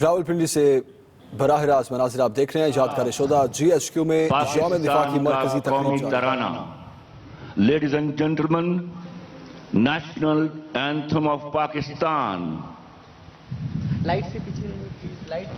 راولپنڈی سے براہ راست مناظر آپ دیکھ رہے ہیں. یادگار شہدا جی ایچ کیو میں یوم دفاع کی مرکزی تقریب جاری ہے. Ladies and gentleman, national anthem of Pakistan. Light سے پیچھے پلیز لائٹ.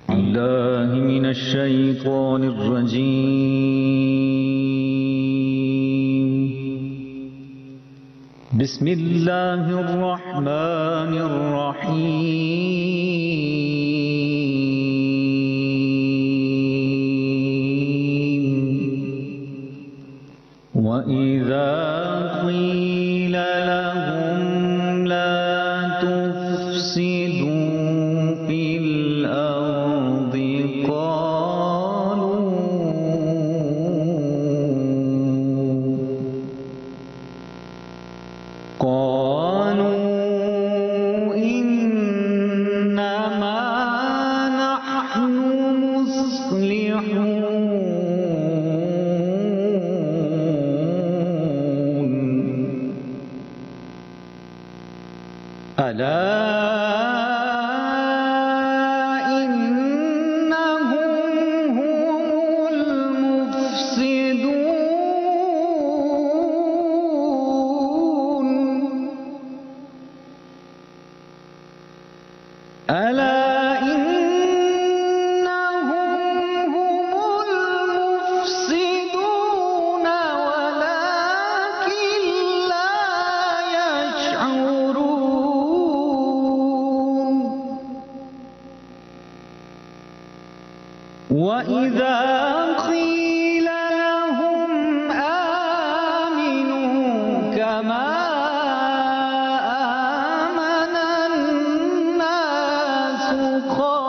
بالله من الشيطان الرجيم. بسم الله الرحمن الرحيم. وإذا قيل لهم لا تفسدوا في الأرض قالوا إنما نحن مصلحون. ألا إنهم هم المفسدون. ألا إنهم هم المفسدون ولكن لا يشعرون. وإذا قيل لهم آمنوا كما آمن الناس قالوا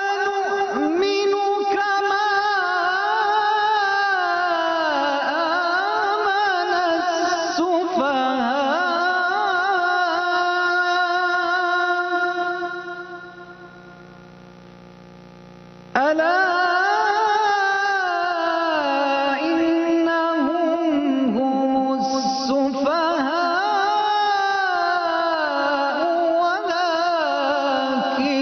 أنؤمن كما آمن السفهاء. ألا إنهم هم السفهاء ولكن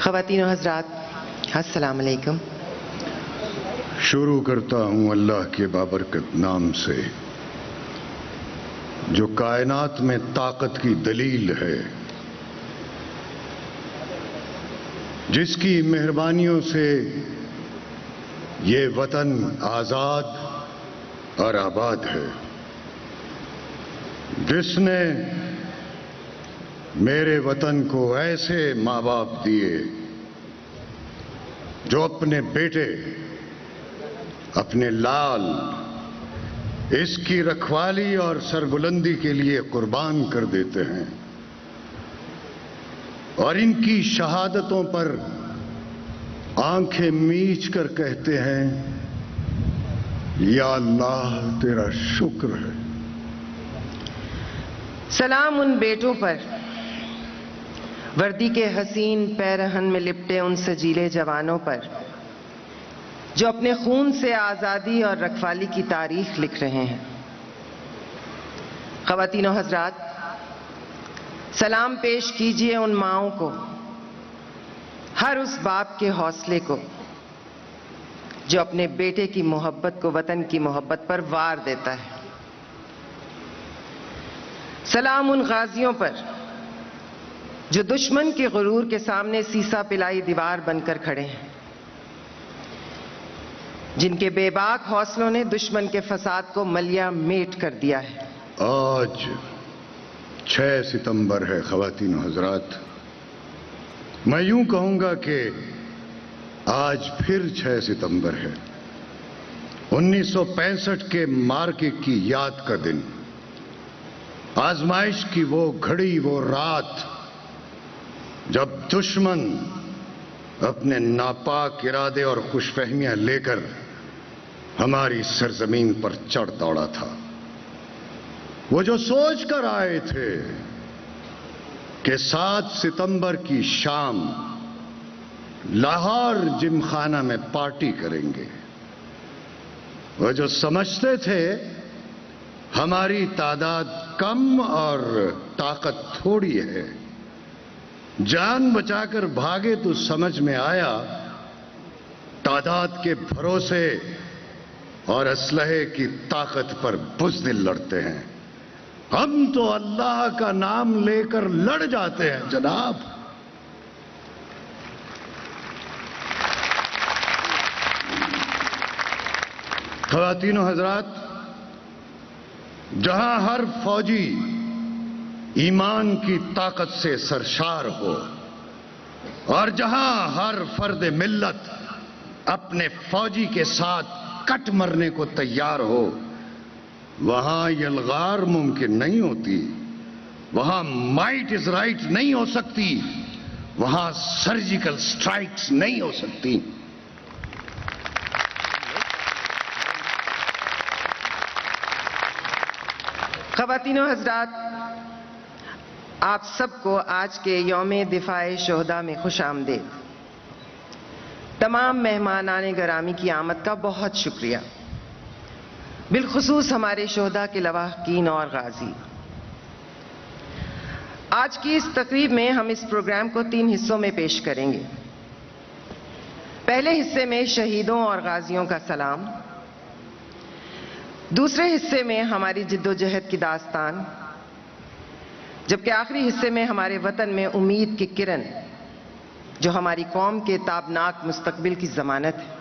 خواتین و حضرات السلام علیکم. شروع کرتا ہوں اللہ کے بابرکت نام سے جو کائنات میں طاقت کی دلیل ہے، جس کی مہربانیوں سے یہ وطن آزاد اور آباد ہے، جس نے میرے وطن کو ایسے ماں باپ دیے جو اپنے بیٹے، اپنے لال اس کی رکھوالی اور سربلندی کے لیے قربان کر دیتے ہیں، اور ان کی شہادتوں پر آنکھیں میچ کر کہتے ہیں یا اللہ تیرا شکر ہے. سلام ان بیٹوں پر، وردی کے حسین پیرہن میں لپٹے ان سجیلے جوانوں پر جو اپنے خون سے آزادی اور رکھوالی کی تاریخ لکھ رہے ہیں. خواتین و حضرات، سلام پیش کیجئے ان ماؤں کو، ہر اس باپ کے حوصلے کو جو اپنے بیٹے کی محبت کو وطن کی محبت پر وار دیتا ہے. سلام ان غازیوں پر جو دشمن کے غرور کے سامنے سیسا پلائی دیوار بن کر کھڑے ہیں، جن کے بے باک حوصلوں نے دشمن کے فساد کو ملیا میٹ کر دیا ہے. آج 6 ستمبر ہے خواتین و حضرات. میں یوں کہوں گا کہ آج پھر 6 ستمبر ہے. 1965 کے مارکے کی یاد کا دن، آزمائش کی وہ گھڑی، وہ رات جب دشمن اپنے ناپاک ارادے اور خوش فہمیاں لے کر ہماری سرزمین پر چڑھ دوڑا تھا. وہ جو سوچ کر آئے تھے کہ 7 ستمبر کی شام لاہور جم خانہ میں پارٹی کریں گے، وہ جو سمجھتے تھے ہماری تعداد کم اور طاقت تھوڑی ہے، جان بچا کر بھاگے تو سمجھ میں آیا تعداد کے بھروسے اور اسلحے کی طاقت پر بزدل لڑتے ہیں. ہم تو اللہ کا نام لے کر لڑ جاتے ہیں جناب. خواتین و حضرات، جہاں ہر فوجی ایمان کی طاقت سے سرشار ہو اور جہاں ہر فرد ملت اپنے فوجی کے ساتھ کٹ مرنے کو تیار ہو، وہاں یلغار ممکن نہیں ہوتی، وہاں مائٹ از رائٹ نہیں ہو سکتی، وہاں سرجیکل سٹرائکس نہیں ہو سکتی. خواتین و حضرات، آپ سب کو آج کے یوم دفاع شہداء میں خوش آمدید. تمام مہمانان گرامی کی آمد کا بہت شکریہ، بالخصوص ہمارے شہداء کے لواحقین اور غازی. آج کی اس تقریب میں ہم اس پروگرام کو 3 حصوں میں پیش کریں گے. پہلے حصے میں شہیدوں اور غازیوں کا سلام، دوسرے حصے میں ہماری جد و جہد کی داستان، جبکہ آخری حصے میں ہمارے وطن میں امید کی کرن جو ہماری قوم کے تابناک مستقبل کی ضمانت ہے.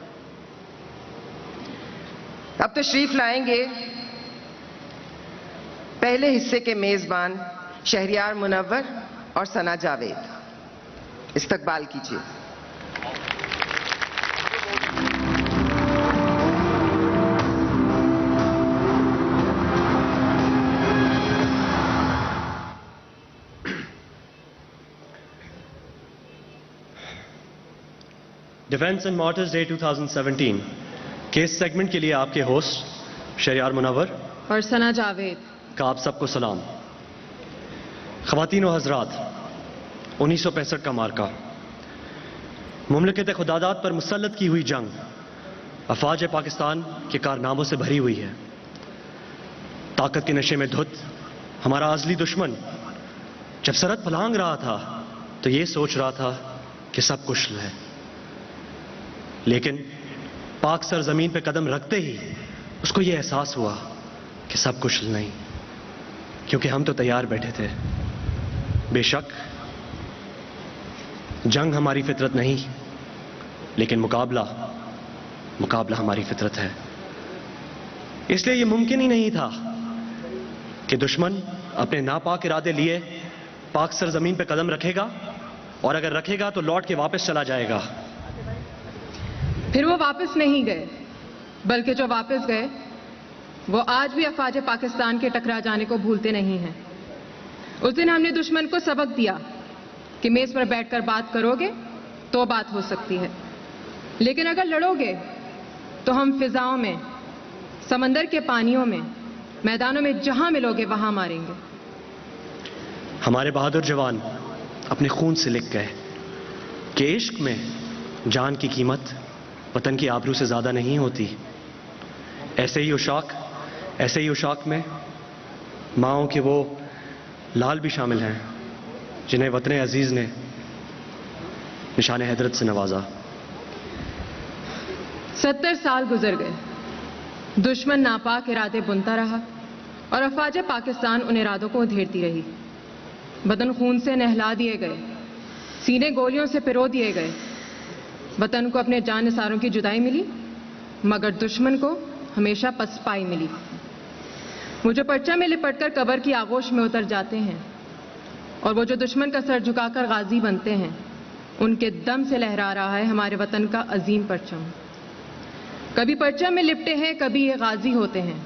اب تشریف لائیں گے پہلے حصے کے میزبان شہریار منور اور ثنا جاوید. استقبال کیجیے. ڈیفنس اینڈ مارٹرز ڈے 2017 کے اس سیگمنٹ کے لیے آپ کے ہوسٹ شہریار منور اور ثنا جاوید کا آپ سب کو سلام. خواتین و حضرات، 1965 کا مارکہ، مملکت خداداد پر مسلط کی ہوئی جنگ افواج پاکستان کے کارناموں سے بھری ہوئی ہے. طاقت کے نشے میں دھت ہمارا ازلی دشمن جب سرحد پھلانگ رہا تھا تو یہ سوچ رہا تھا کہ سب کشل ہے، لیکن پاک سرزمین پہ قدم رکھتے ہی اس کو یہ احساس ہوا کہ سب کشل نہیں، کیونکہ ہم تو تیار بیٹھے تھے۔ بے شک جنگ ہماری فطرت نہیں، لیکن مقابلہ ہماری فطرت ہے۔ اس لیے یہ ممکن ہی نہیں تھا کہ دشمن اپنے ناپاک ارادے لیے پاک سرزمین پہ قدم رکھے گا، اور اگر رکھے گا تو لوٹ کے واپس چلا جائے گا۔ پھر وہ واپس نہیں گئے، بلکہ جو واپس گئے وہ آج بھی افواج پاکستان کے ٹکرا جانے کو بھولتے نہیں ہیں۔ اس دن ہم نے دشمن کو سبق دیا کہ میز پر بیٹھ کر بات کرو گے تو بات ہو سکتی ہے، لیکن اگر لڑو گے تو ہم فضاؤں میں، سمندر کے پانیوں میں، میدانوں میں جہاں ملو گے وہاں ماریں گے۔ ہمارے بہادر جوان اپنے خون سے لکھ گئے کہ عشق میں جان کی قیمت وطن کی آبرو سے زیادہ نہیں ہوتی۔ ایسے ہی اشاق میں ماؤں کے وہ لال بھی شامل ہیں جنہیں وطن عزیز نے نشان حیدرت سے نوازا۔ 70 سال گزر گئے، دشمن ناپاک ارادے بنتا رہا اور افواج پاکستان ان ارادوں کو ادھیڑتی رہی۔ بدن خون سے نہلا دیے گئے، سینے گولیوں سے پرو دیے گئے۔ وطن کو اپنے جان نثاروں کی جدائی ملی، مگر دشمن کو ہمیشہ پسپائی ملی۔ وہ جو پرچم میں لپٹ کر قبر کی آغوش میں اتر جاتے ہیں، اور وہ جو دشمن کا سر جھکا کر غازی بنتے ہیں، ان کے دم سے لہرا رہا ہے ہمارے وطن کا عظیم پرچم۔ کبھی پرچم میں لپٹے ہیں، کبھی یہ غازی ہوتے ہیں۔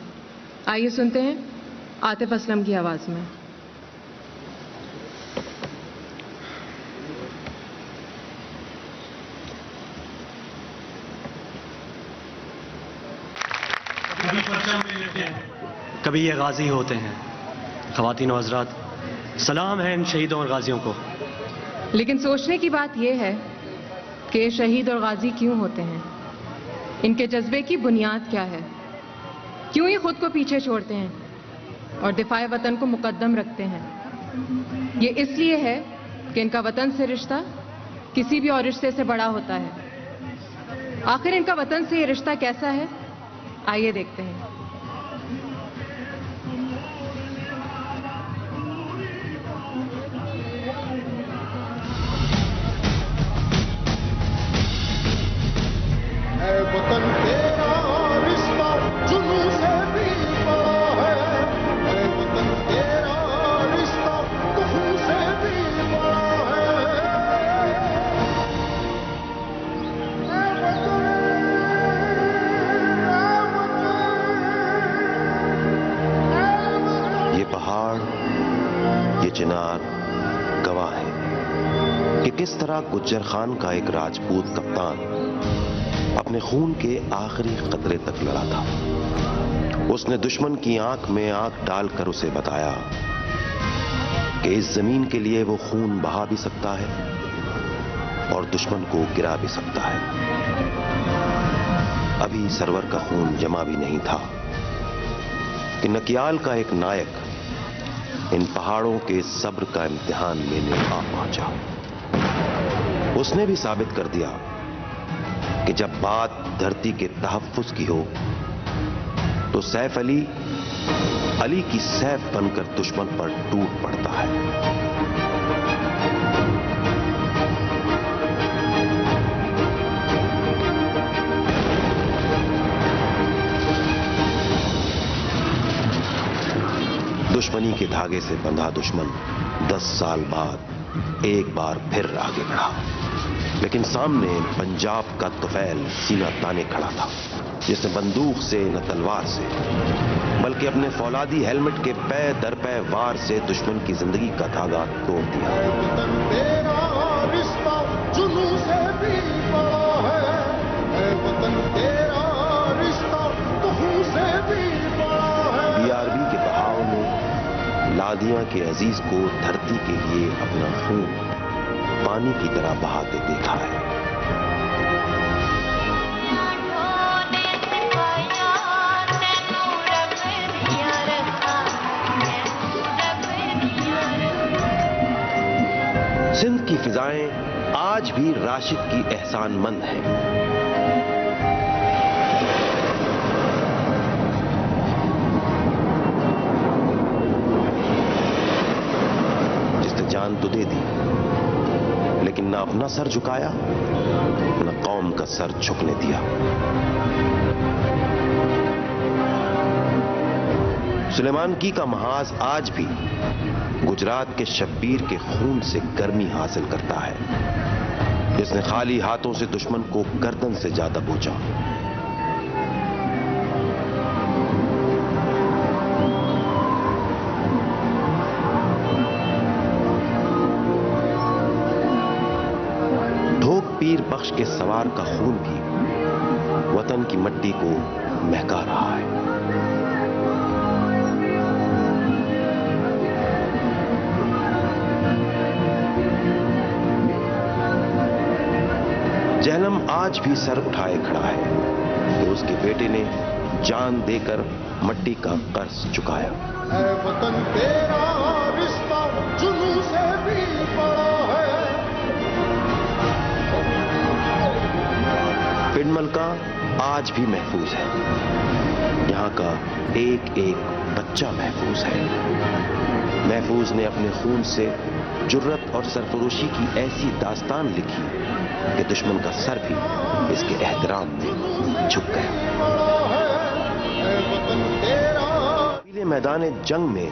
آئیے سنتے ہیں عاطف اسلم کی آواز میں۔ کبھی یہ غازی ہوتے ہیں۔ خواتین و حضرات، سلام ہے ان شہیدوں اور غازیوں کو۔ لیکن سوچنے کی بات یہ ہے کہ یہ شہید اور غازی کیوں ہوتے ہیں؟ ان کے جذبے کی بنیاد کیا ہے؟ کیوں یہ خود کو پیچھے چھوڑتے ہیں اور دفاع وطن کو مقدم رکھتے ہیں؟ یہ اس لیے ہے کہ ان کا وطن سے رشتہ کسی بھی اور رشتے سے بڑا ہوتا ہے۔ آخر ان کا وطن سے یہ رشتہ کیسا ہے؟ آئیے دیکھتے ہیں۔ اے وطن تیرا رشتہ جنوں سے بھی بڑا ہے، اے وطن تیرا رشتہ کفن سے بھی بڑا ہے۔ یہ پہاڑ، یہ چنار گواہ ہے کہ کس طرح گجر خان کا ایک راجپوت کپتان اپنے خون کے آخری قطرے تک لڑا تھا۔ اس نے دشمن کی آنکھ میں آنکھ ڈال کر اسے بتایا کہ اس زمین کے لیے وہ خون بہا بھی سکتا ہے اور دشمن کو گرا بھی سکتا ہے۔ ابھی سرور کا خون جمع بھی نہیں تھا کہ نکیال کا ایک نائک ان پہاڑوں کے صبر کا امتحان لینے آ پہنچا۔ اس نے بھی ثابت کر دیا کہ جب بات دھرتی کے تحفظ کی ہو تو سیف علی کی سیف بن کر دشمن پر ٹوٹ پڑتا ہے۔ دشمنی کے دھاگے سے بندھا دشمن 10 سال بعد ایک بار پھر آگے بڑھا، لیکن سامنے پنجاب کا طفیل سینہ تانے کھڑا تھا، جس نے بندوق سے نہ تلوار سے بلکہ اپنے فولادی ہیلمٹ کے پے در پے وار سے دشمن کی زندگی کا دھاگا توڑ دیا۔ اے وطن تیرا رشتہ جنوں سے بھی بڑا ہے، اے وطن تیرا رشتہ کفن سے بھی بڑا ہے۔ BRB کے بہاؤ نے لادیاں کے عزیز کو دھرتی کے لیے اپنا خون پانی کی طرح بہاتے دیکھا ہے۔ سندھ کی فضائیں آج بھی راشد کی احسان مند ہیں۔ جس نے جان تو دے دی، لیکن نہ اپنا سر جھکایا، نہ قوم کا سر جھکنے دیا۔ سلیمان کی کا محاذ آج بھی گجرات کے شبیر کے خون سے گرمی حاصل کرتا ہے، جس نے خالی ہاتھوں سے دشمن کو گردن سے جا دبوچا۔ ڈھوک پیر بخش کے سوار کا خون بھی وطن کی مٹی کو مہکا رہا ہے۔ جہنم آج بھی سر اٹھائے کھڑا ہے کہ اس کے بیٹے نے جان دے کر مٹی کا قرض چکایا۔ اے وطن تیرا رشتہ جنوں سے بھی بڑا ہے۔ پنڈ ملکہ آج بھی محفوظ ہے، یہاں کا ایک ایک بچہ محفوظ ہے۔ محفوظ نے اپنے خون سے جرت اور سرفروشی کی ایسی داستان لکھی کہ دشمن کا سر بھی اس کے احترام میں جھک گیا۔ پیلے میدان جنگ میں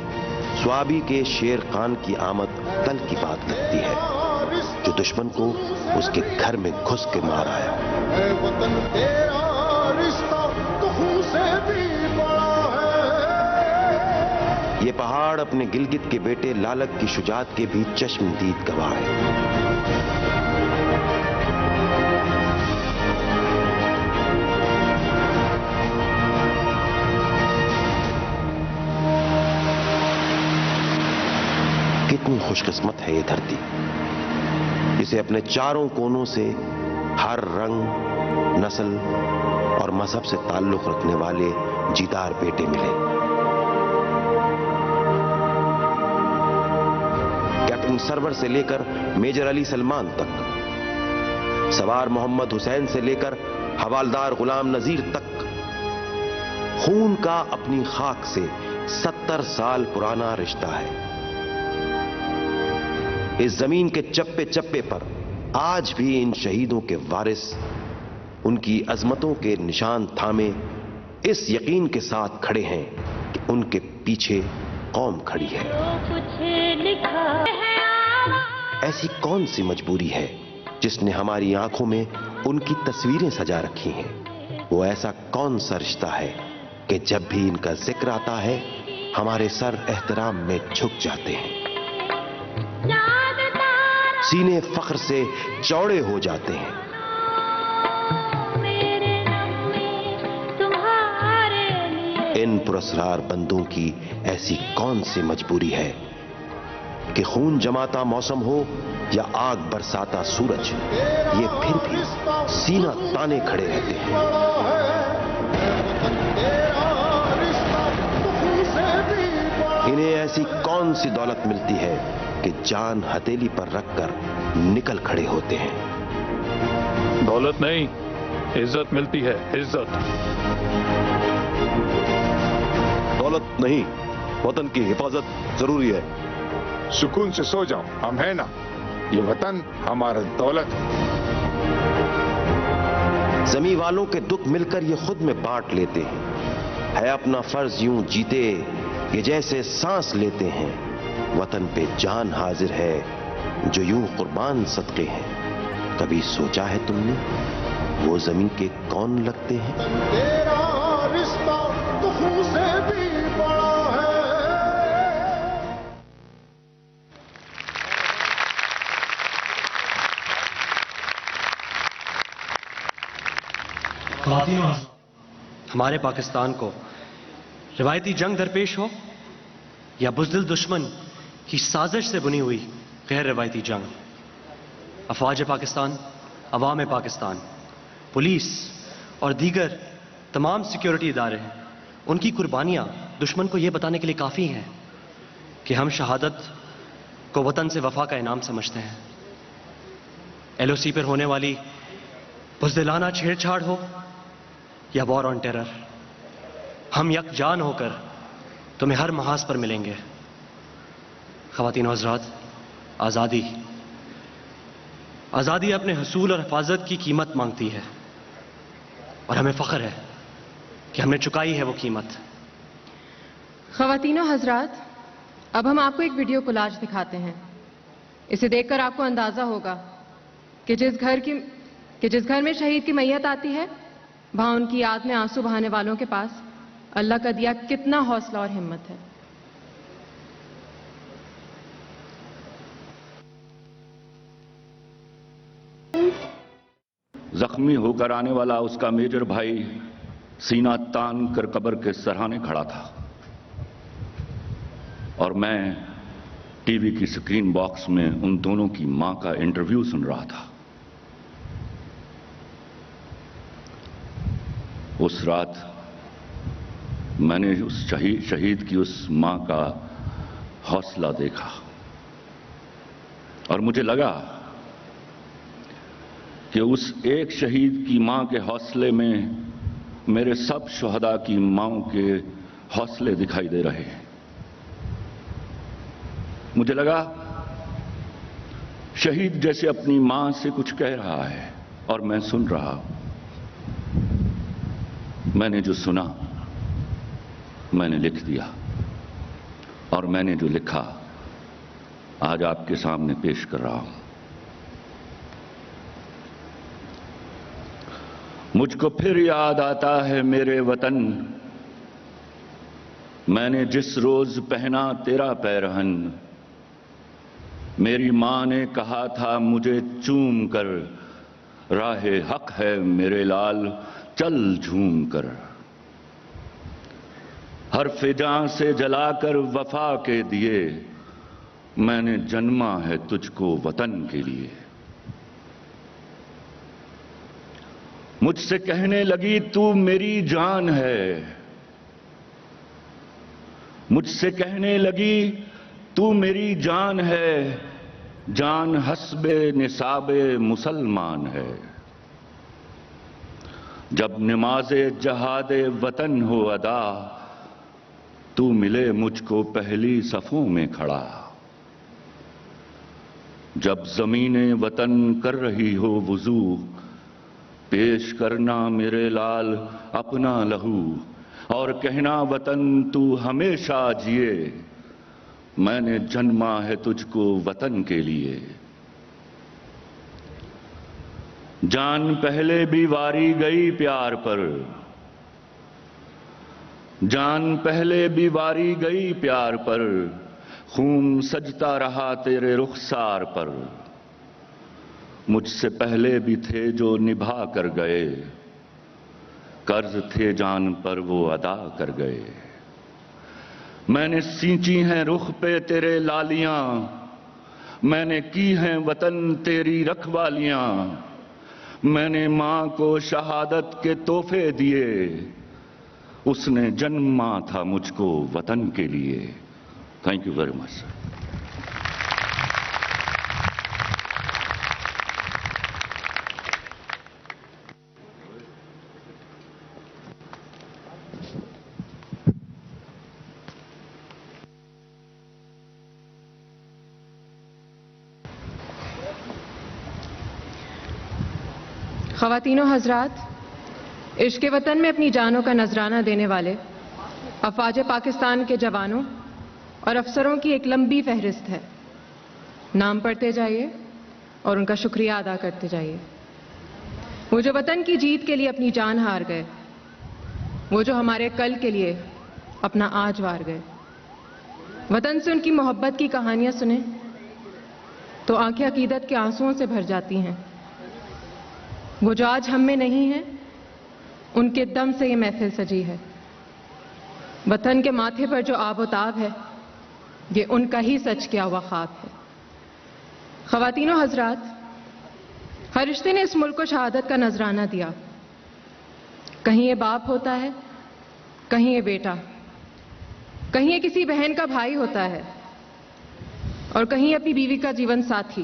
سوابی کے شیر خان کی آمد کل کی بات لگتی ہے، جو دشمن کو اس کے گھر میں گھس کے مار آیا۔ اے وطن تیرا رشتہ تو خون سے بھی بڑا ہے۔ یہ پہاڑ اپنے گلگت کے بیٹے لالک کی شجاعت کے بھی چشمدید گواہ ہے۔ کتنی خوش قسمت ہے یہ دھرتی، جسے اپنے چاروں کونوں سے ہر رنگ، نسل اور مذہب سے تعلق رکھنے والے جیدار بیٹے ملے۔ کیپٹن سرور سے لے کر میجر علی سلمان تک، سوار محمد حسین سے لے کر حوالدار غلام نذیر تک، خون کا اپنی خاک سے 70 سال پرانا رشتہ ہے۔ اس زمین کے چپے چپے پر آج بھی ان شہیدوں کے وارث ان کی عظمتوں کے نشان تھامے اس یقین کے ساتھ کھڑے ہیں کہ ان کے پیچھے قوم کھڑی ہے۔ ایسی کون سی مجبوری ہے جس نے ہماری آنکھوں میں ان کی تصویریں سجا رکھی ہیں؟ وہ ایسا کون سا رشتہ ہے کہ جب بھی ان کا ذکر آتا ہے ہمارے سر احترام میں جھک جاتے ہیں، سینے فخر سے چوڑے ہو جاتے ہیں۔ ان پراسرار بندوں کی ایسی کون سی مجبوری ہے کہ خون جماتا موسم ہو یا آگ برساتا سورج، یہ پھر بھی سینہ تانے کھڑے رہتے ہیں۔ انہیں ایسی کون سی دولت ملتی ہے کہ جان ہتھیلی پر رکھ کر نکل کھڑے ہوتے ہیں؟ دولت نہیں، عزت ملتی ہے، عزت۔ دولت نہیں، وطن کی حفاظت ضروری ہے۔ سکون سے سو جاؤ، ہم ہیں نا، یہ وطن ہمارا دولت ہے۔ زمیں والوں کے دکھ مل کر یہ خود میں بانٹ لیتے ہیں، ہے اپنا فرض یوں جیتے یہ جیسے سانس لیتے ہیں۔ وطن پہ جان حاضر ہے جو یوں قربان صدقے ہیں۔ کبھی سوچا ہے تم نے وہ زمین کے کون لگتے ہیں؟ تیرا رشتہ تو خون سے بھی بڑا ہے۔ ہمارے پاکستان کو روایتی جنگ درپیش ہو یا بزدل دشمن کی سازش سے بنی ہوئی غیر روایتی جنگ، افواج پاکستان، عوام پاکستان، پولیس اور دیگر تمام سیکیورٹی ادارے ہیں، ان کی قربانیاں دشمن کو یہ بتانے کے لیے کافی ہیں کہ ہم شہادت کو وطن سے وفا کا انعام سمجھتے ہیں۔ LOC پر ہونے والی بزدلانہ چھیڑ چھاڑ ہو یا وار آن ٹیرر، ہم یکجان ہو کر تمہیں ہر محاذ پر ملیں گے۔ خواتین و حضرات، آزادی اپنے حصول اور حفاظت کی قیمت مانگتی ہے، اور ہمیں فخر ہے کہ ہم نے چکائی ہے وہ قیمت۔ خواتین و حضرات، اب ہم آپ کو ایک ویڈیو کولاج دکھاتے ہیں۔ اسے دیکھ کر آپ کو اندازہ ہوگا کہ جس گھر میں شہید کی میت آتی ہے، وہاں ان کی یاد میں آنسو بہانے والوں کے پاس اللہ کا دیا کتنا حوصلہ اور ہمت ہے۔ زخمی ہو کر آنے والا اس کا میجر بھائی سینہ تان کر قبر کے سرہانے کھڑا تھا، اور میں ٹی وی کی سکرین باکس میں ان دونوں کی ماں کا انٹرویو سن رہا تھا۔ اس رات میں نے اس شہید کی اس ماں کا حوصلہ دیکھا، اور مجھے لگا کہ اس ایک شہید کی ماں کے حوصلے میں میرے سب شہداء کی ماؤں کے حوصلے دکھائی دے رہے ہیں۔ مجھے لگا شہید جیسے اپنی ماں سے کچھ کہہ رہا ہے، اور میں سن رہا۔ میں نے جو سنا میں نے لکھ دیا، اور میں نے جو لکھا آج آپ کے سامنے پیش کر رہا ہوں۔ مجھ کو پھر یاد آتا ہے میرے وطن، میں نے جس روز پہنا تیرا پیرہن، میری ماں نے کہا تھا مجھے چوم کر، راہ حق ہے میرے لال چل جھوم کر، ہر فجاں سے جلا کر وفا کے دیے، میں نے جنما ہے تجھ کو وطن کے لیے۔ مجھ سے کہنے لگی تو میری جان ہے، مجھ سے کہنے لگی تو میری جان ہے، جان حسب نصاب مسلمان ہے، جب نماز جہاد وطن ہو ادا، تو ملے مجھ کو پہلی صفوں میں کھڑا، جب زمین وطن کر رہی ہو وضو، پیش کرنا میرے لال اپنا لہو، اور کہنا وطن تو ہمیشہ جیے، میں نے جنما ہے تجھ کو وطن کے لیے۔ جان پہلے بھی واری گئی پیار پر، جان پہلے بھی واری گئی پیار پر، خون سجتا رہا تیرے رخسار پر، مجھ سے پہلے بھی تھے جو نبھا کر گئے، قرض تھے جان پر وہ ادا کر گئے، میں نے سینچی ہیں رخ پہ تیرے لالیاں، میں نے کی ہیں وطن تیری رکھوالیاں، میں نے ماں کو شہادت کے تحفے دیے، اس نے جنما تھا مجھ کو وطن کے لیے۔ تھینک یو ویری مچ سر۔ خواتین و حضرات، عشق وطن میں اپنی جانوں کا نذرانہ دینے والے افواج پاکستان کے جوانوں اور افسروں کی ایک لمبی فہرست ہے۔ نام پڑھتے جائیے اور ان کا شکریہ ادا کرتے جائیے۔ وہ جو وطن کی جیت کے لیے اپنی جان ہار گئے، وہ جو ہمارے کل کے لیے اپنا آج وار گئے۔ وطن سے ان کی محبت کی کہانیاں سنیں تو آنکھیں عقیدت کے آنسوؤں سے بھر جاتی ہیں۔ وہ جو آج ہم میں نہیں ہیں، ان کے دم سے یہ محفل سجی ہے۔ وطن کے ماتھے پر جو آب و تاب ہے، یہ ان کا ہی سچ کیا ہوا خواب ہے۔ خواتین و حضرات، ہر رشتے نے اس ملک کو شہادت کا نذرانہ دیا۔ کہیں یہ باپ ہوتا ہے، کہیں یہ بیٹا، کہیں یہ کسی بہن کا بھائی ہوتا ہے، اور کہیں اپنی بیوی کا جیون ساتھی۔